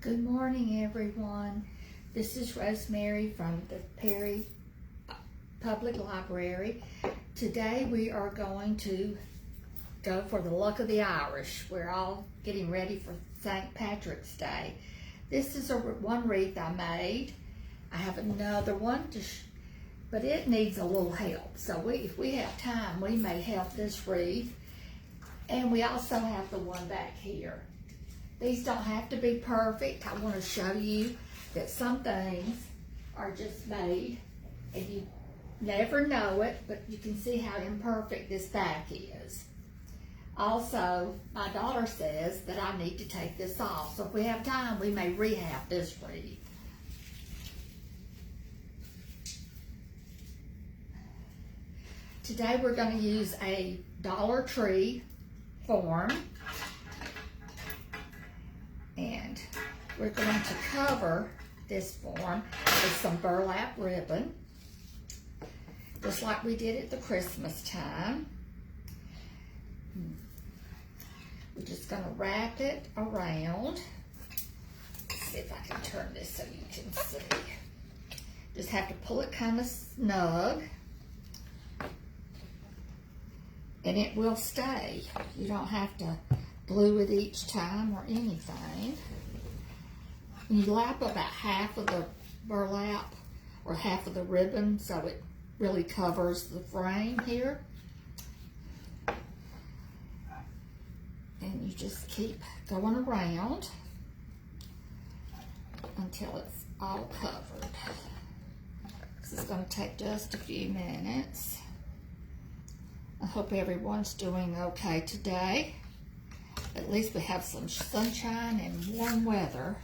Good morning, everyone. This is Rosemary from the Perry Public Library. Today we are going to go for the Luck of the Irish. We're all getting ready for St. Patrick's Day. This is one wreath I made. I have another one, but it needs a little help. So if we have time, we may help this wreath. And we also have the one back here. These don't have to be perfect. I want to show you that some things are just made and you never know it, but you can see how imperfect this back is. Also, my daughter says that I need to take this off. So if we have time, we may rehab this wreath. Today we're going to use a Dollar Tree form. And we're going to cover this form with some burlap ribbon, just like we did at the Christmas time. We're just going to wrap it around. Let's see if I can turn this so you can see. Just have to pull it kind of snug, and it will stay. You don't have to glue it each time or anything. And you lap about half of the burlap or half of the ribbon so it really covers the frame here. And you just keep going around until it's all covered. This is going to take just a few minutes. I hope everyone's doing okay today. At least we have some sunshine and warm weather.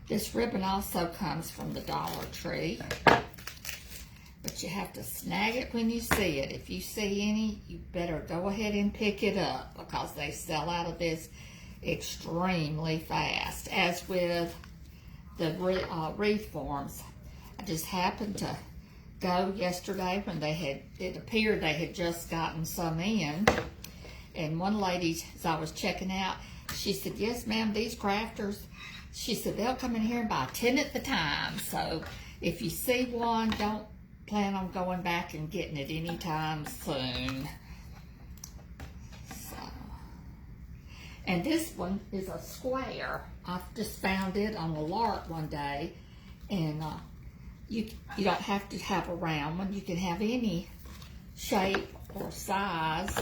This ribbon also comes from the Dollar Tree, but you have to snag it when you see it. If you see any, you better go ahead and pick it up because they sell out of this extremely fast. As with the wreath forms, I just happened to go yesterday when it appeared they had just gotten some in, and one lady, as I was checking out, she said, "Yes, ma'am, these crafters," she said, "they'll come in here and buy 10 at the time." So if you see one, don't plan on going back and getting it anytime soon. And this one is a square. I just found it on the Lark one day, and you don't have to have a round one. You can have any shape or size,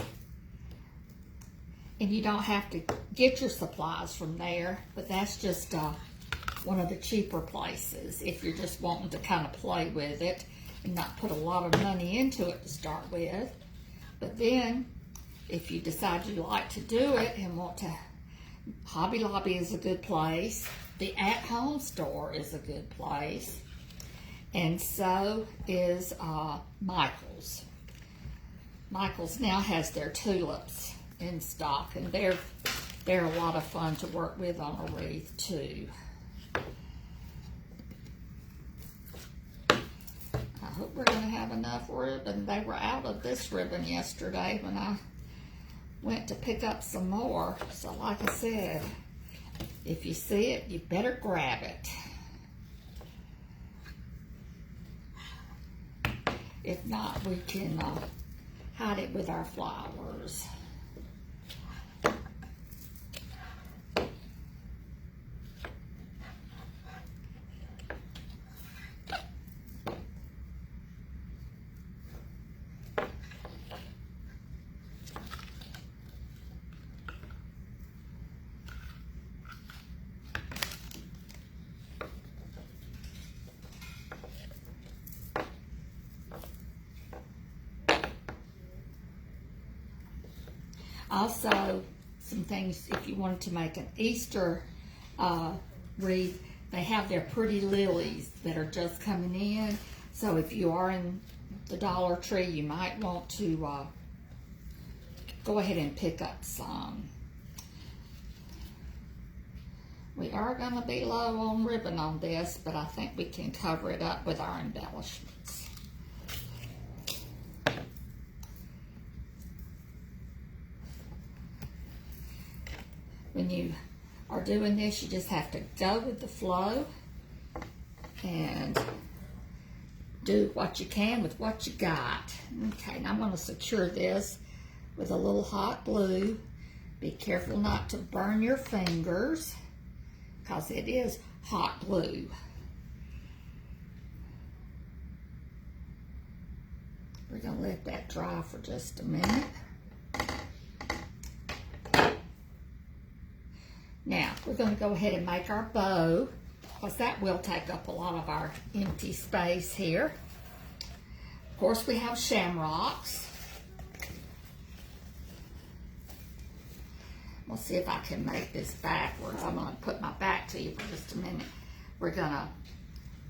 and you don't have to get your supplies from there, but that's just one of the cheaper places if you're just wanting to kind of play with it and not put a lot of money into it to start with. But then if you decide you like to do it and want to, Hobby Lobby is a good place. The at-home store is a good place. And so is Michael's. Michael's now has their tulips in stock, and they're a lot of fun to work with on a wreath too. I hope we're going to have enough ribbon. They were out of this ribbon yesterday when I went to pick up some more. So like I said, if you see it, you better grab it. If not, we can hide it with our flowers. Also, some things, if you wanted to make an Easter wreath, they have their pretty lilies that are just coming in. So if you are in the Dollar Tree, you might want to go ahead and pick up some. We are going to be low on ribbon on this, but I think we can cover it up with our embellishments. when you are doing this, you just have to go with the flow and do what you can with what you got. Okay, now I'm going to secure this with a little hot glue. Be careful not to burn your fingers because it is hot glue. We're going to let that dry for just a minute. Now, we're going to go ahead and make our bow, because that will take up a lot of our empty space here. Of course, we have shamrocks. We'll see if I can make this backwards. I'm going to put my back to you for just a minute. We're going to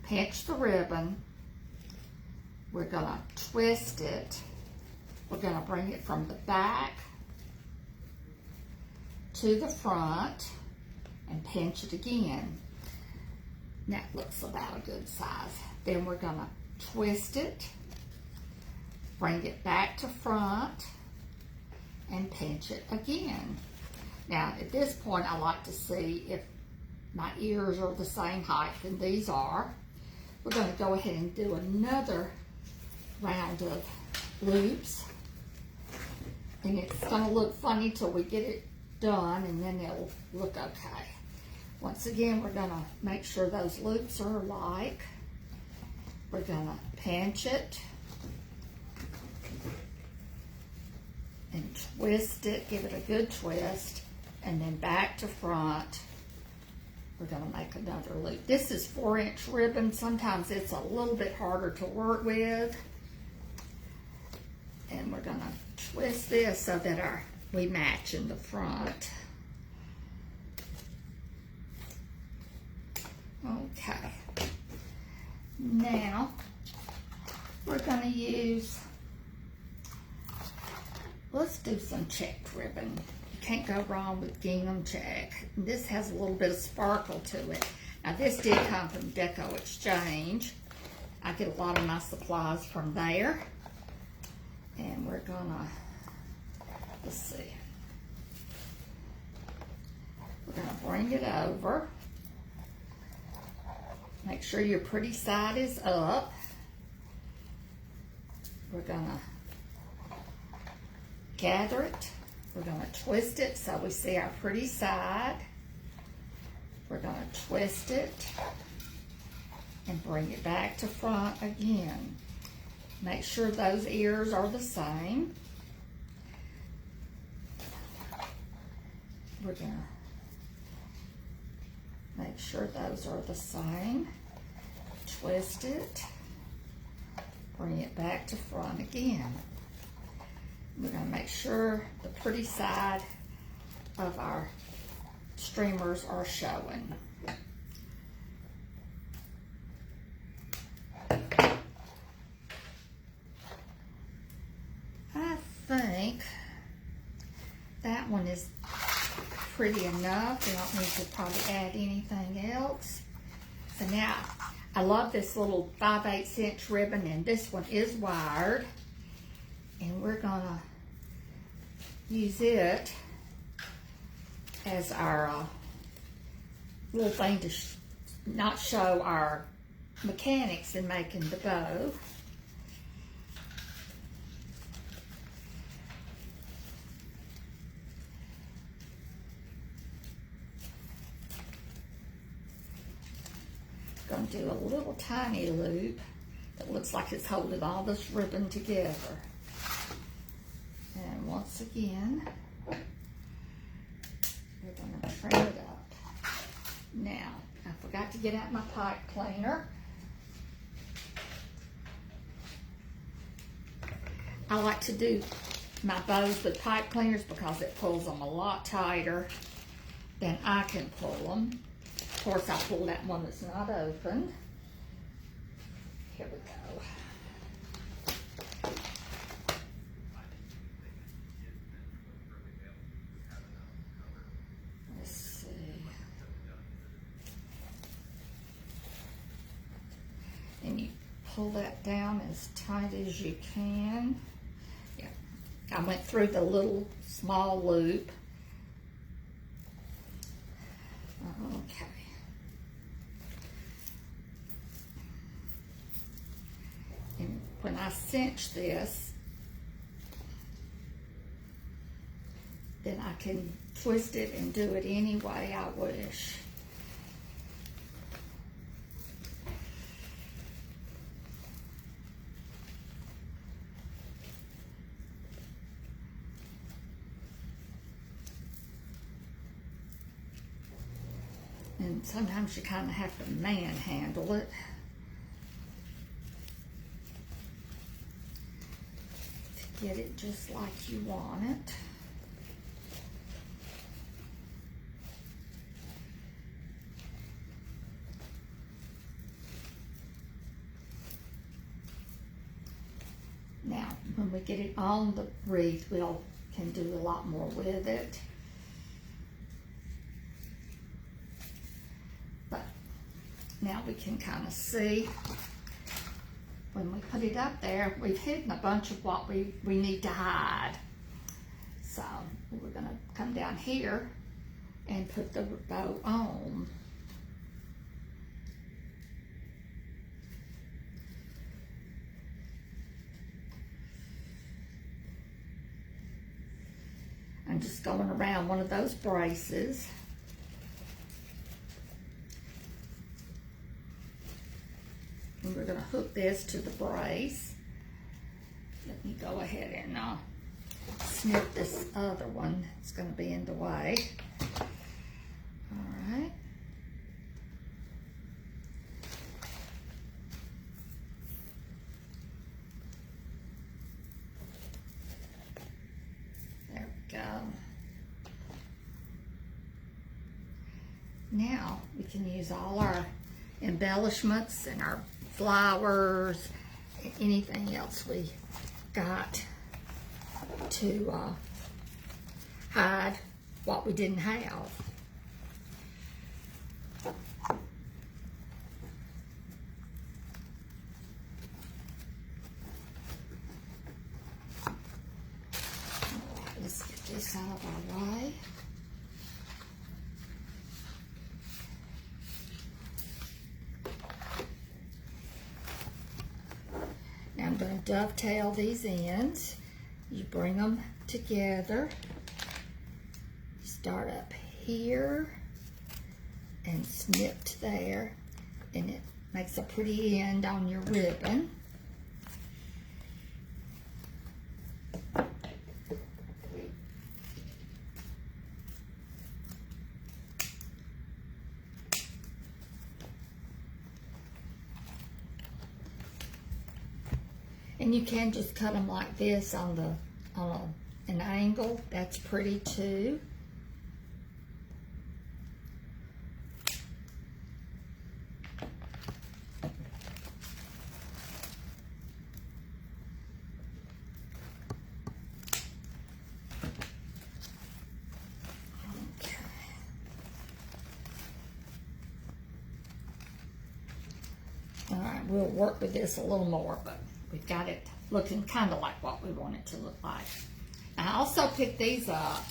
pinch the ribbon. We're going to twist it. We're going to bring it from the back to the front and pinch it again. That looks about a good size. Then we're going to twist it, bring it back to front, and pinch it again. Now, at this point, I like to see if my ears are the same height than these are. We're going to go ahead and do another round of loops. And it's going to look funny till we get it done, and then it'll look okay. Once again, we're going to make sure those loops are alike. We're going to pinch it and twist it, give it a good twist, and then back to front. We're going to make another loop. This is 4-inch ribbon. Sometimes it's a little bit harder to work with. And we're going to twist this so that we match in the front. Okay. Now, we're going to use, let's do some checked ribbon. You can't go wrong with gingham check. This has a little bit of sparkle to it. Now, this did come from Deco Exchange. I get a lot of my supplies from there. And we're gonna, let's see. We're gonna bring it over. Make sure your pretty side is up. We're gonna gather it. We're gonna twist it so we see our pretty side. We're gonna twist it and bring it back to front again. Make sure those ears are the same. We're gonna make sure those are the same. Twist it, bring it back to front again. We're gonna make sure the pretty side of our streamers are showing. I think that one is pretty enough. We don't need to probably add anything else. So now, I love this little 5/8 inch ribbon, and this one is wired. And we're gonna use it as our little thing to not show our mechanics in making the bow. Going to do a little tiny loop that looks like it's holding all this ribbon together. And once again, we're going to trim it up. Now, I forgot to get out my pipe cleaner. I like to do my bows with pipe cleaners because it pulls them a lot tighter than I can pull them. Of course, I pulled that one that's not open. Here we go. Let's see. And you pull that down as tight as you can. Yeah, I went through the little small loop Okay. And when I cinch this, then I can twist it and do it any way I wish. And sometimes you kind of have to manhandle it to get it just like you want it. Now, when we get it on the wreath, we can do a lot more with it. But now we can kind of see when we put it up there, we've hidden a bunch of what we need to hide. So we're going to come down here and put the bow on. I'm just going around one of those braces. And we're going to hook this to the brace. Let me go ahead and snip this other one. It's going to be in the way. All right. There we go. Now we can use all our embellishments and our flowers and anything else we got to hide what we didn't have. Let's get this out of our way. Now I'm going to dovetail these ends. You bring them together. Start up here and snip to there, and it makes a pretty end on your ribbon. And you can just cut them like this on an angle. That's pretty too. Okay. All right, we'll work with this a little more, but we've got it looking kind of like what we want it to look like. I also picked these up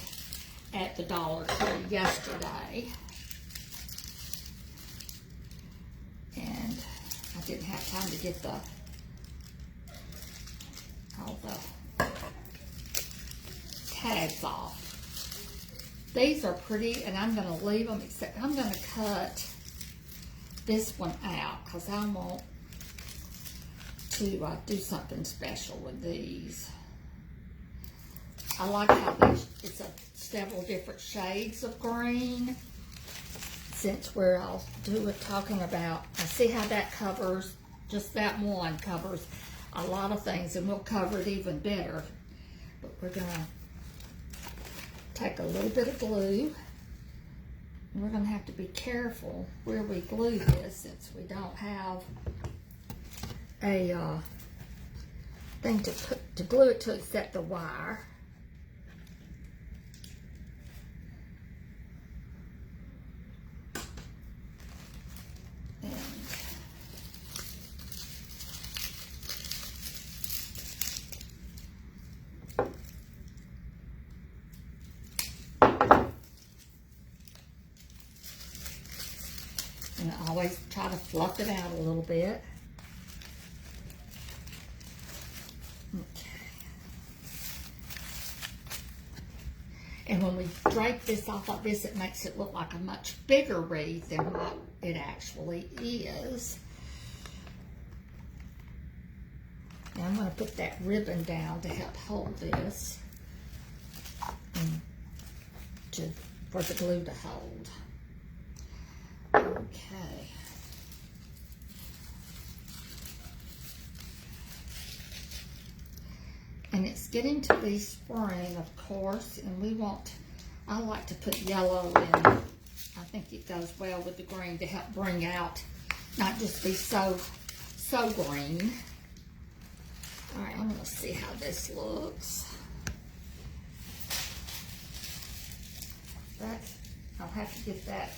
at the Dollar Tree yesterday. And I didn't have time to get all the tags off. These are pretty, and I'm going to leave them, except I'm going to cut this one out because I want to do something special with these. I like how it's several different shades of green. Since we're all talking about, I see how that covers, just that one covers a lot of things, and we'll cover it even better. But we're gonna take a little bit of glue, and we're gonna have to be careful where we glue this, since we don't have a thing to glue it to except the wire. fluff it out a little bit. Okay. And when we drape this off like this, it makes it look like a much bigger wreath than what it actually is. Now I'm going to put that ribbon down to help hold this and for the glue to hold. Okay. And it's getting to be spring, of course, and I like to put yellow in. I think it goes well with the green to help bring out, not just be so green. All right, I'm gonna see how this looks. I'll have to get that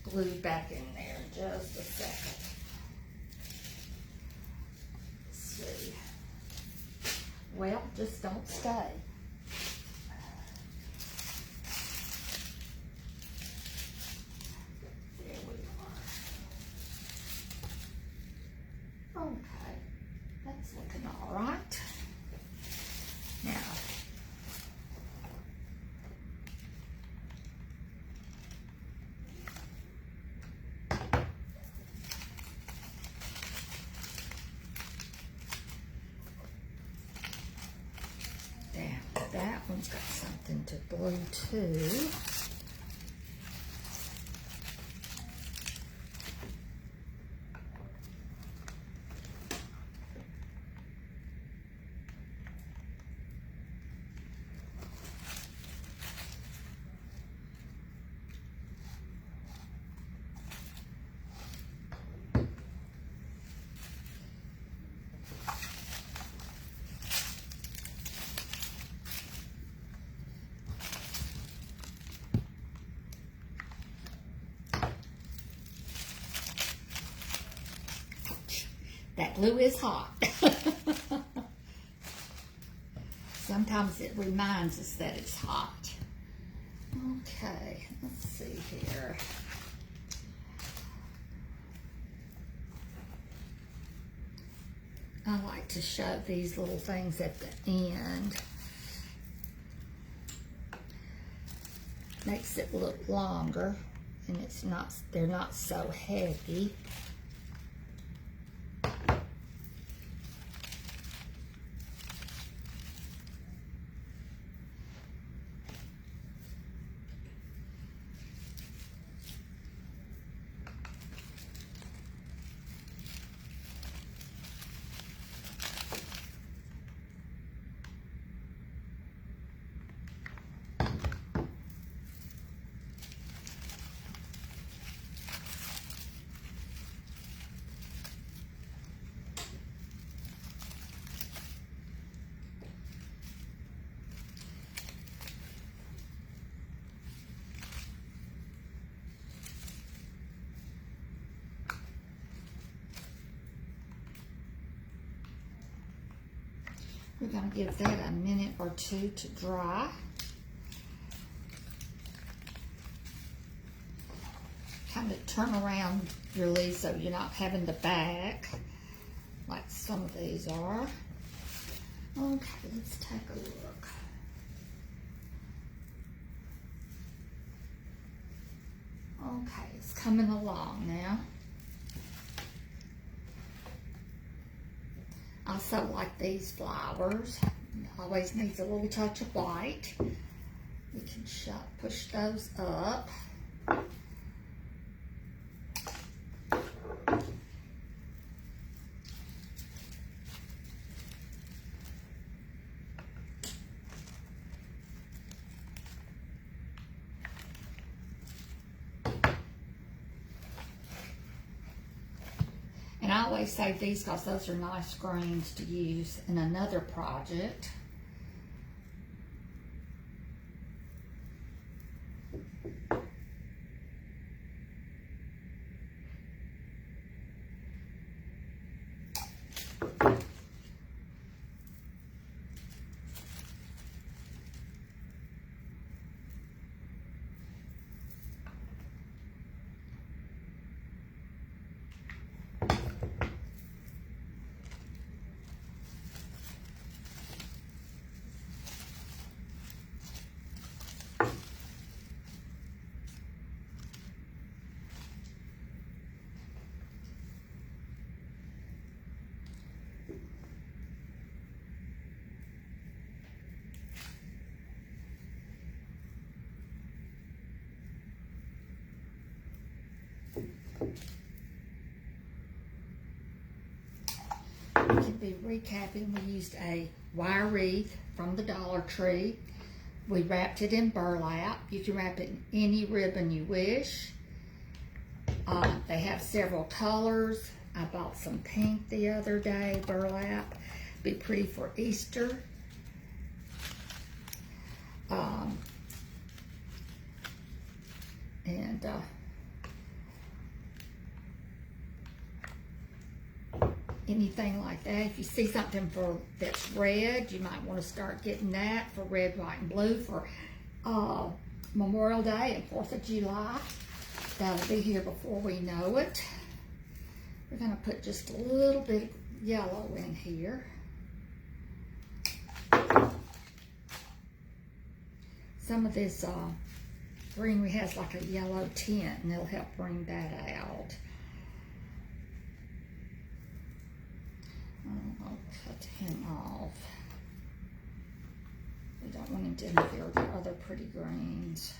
glued back in there in just a second. Let's see. Well, just don't stay. There we are. Okay, that's looking all right. Now, that one's got something to glue too. That glue is hot. Sometimes it reminds us that it's hot. Okay, let's see here. I like to show these little things at the end. Makes it look longer, and they're not so heavy. We're going to give that a minute or two to dry. Kind of turn around your leaves so you're not having the back like some of these are. Okay, let's take a look. Okay, it's coming along now. I also like these flowers. Always needs a little touch of white. We can push those up. And I always save these because those are nice greens to use in another project. We can be recapping. We used a wire wreath from the Dollar Tree. We wrapped it in burlap. You can wrap it in any ribbon you wish. They have several colors. I bought some pink the other day, burlap. Be pretty for Easter. Anything like that. If you see something that's red, you might want to start getting that for red, white, and blue for Memorial Day and 4th of July. That'll be here before we know it. We're going to put just a little bit of yellow in here. Some of this greenery has like a yellow tint, and it'll help bring that out. I'll cut him off. We don't want him to interfere with the other pretty greens.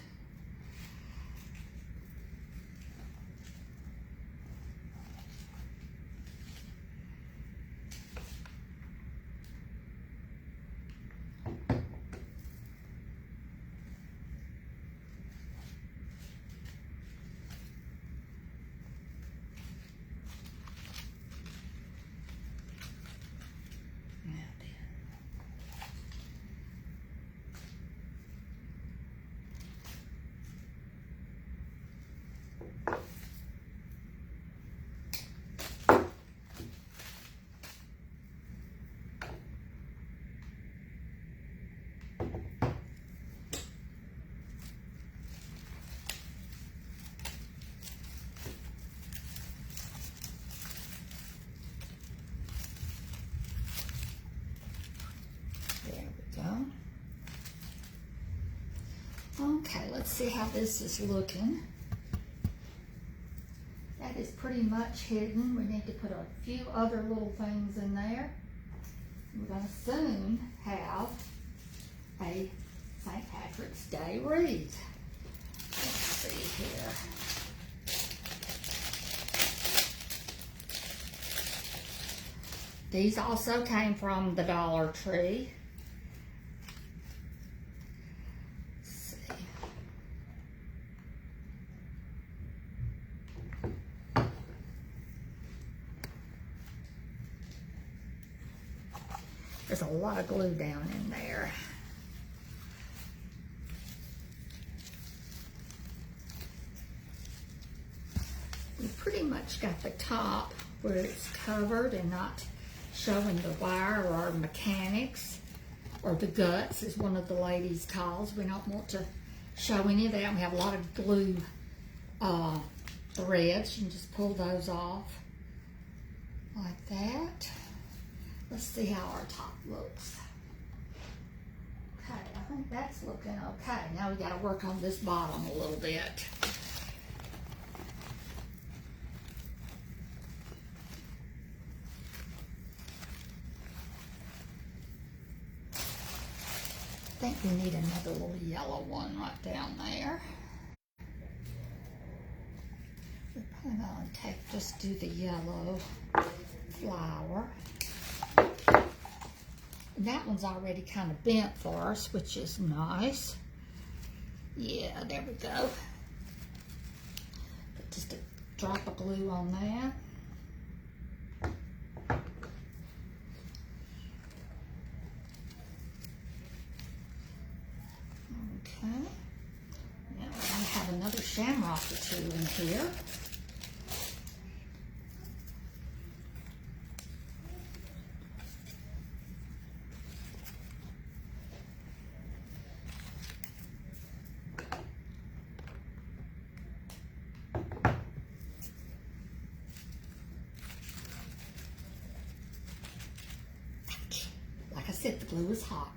Okay, let's see how this is looking. That is pretty much hidden. We need to put a few other little things in there. We're going to soon have a St. Patrick's Day wreath. Let's see here. These also came from the Dollar Tree. There's a lot of glue down in there. We pretty much got the top where it's covered and not showing the wire or mechanics, or the guts, as one of the ladies calls. We don't want to show any of that. We have a lot of glue threads. You can just pull those off like that. Let's see how our top looks. Okay, I think that's looking okay. Now we got to work on this bottom a little bit. I think we need another little yellow one right down there. We're probably going to just do the yellow flower. And that one's already kind of bent for us, which is nice. Yeah, there we go. Put just a drop of glue on that. Okay. Now we're going to have another shamrock or two in here. Like I said, the glue is hot.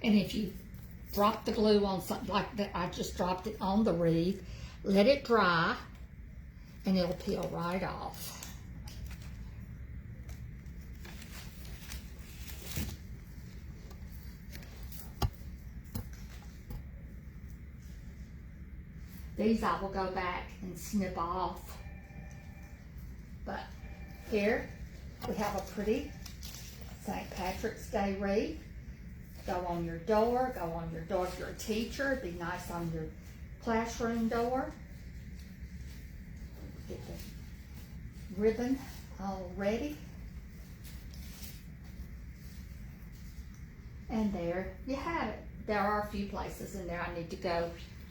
And if you drop the glue on something like that, I just dropped it on the wreath, let it dry, and it'll peel right off. These I will go back and snip off. But here we have a pretty St. Patrick's Day wreath. Go on your door, go on your door if you're a teacher. It'd be nice on your classroom door. Get the ribbon all ready. And there you have it. There are a few places in there I need to go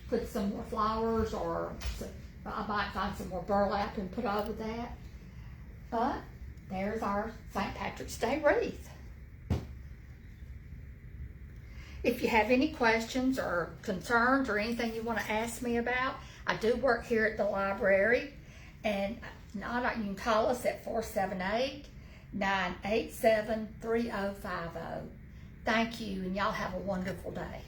put some more flowers, or I might find some more burlap and put over that. But there's our St. Patrick's Day wreath. If you have any questions or concerns or anything you want to ask me about, I do work here at the library, and you can call us at 478-987-3050. Thank you, and y'all have a wonderful day.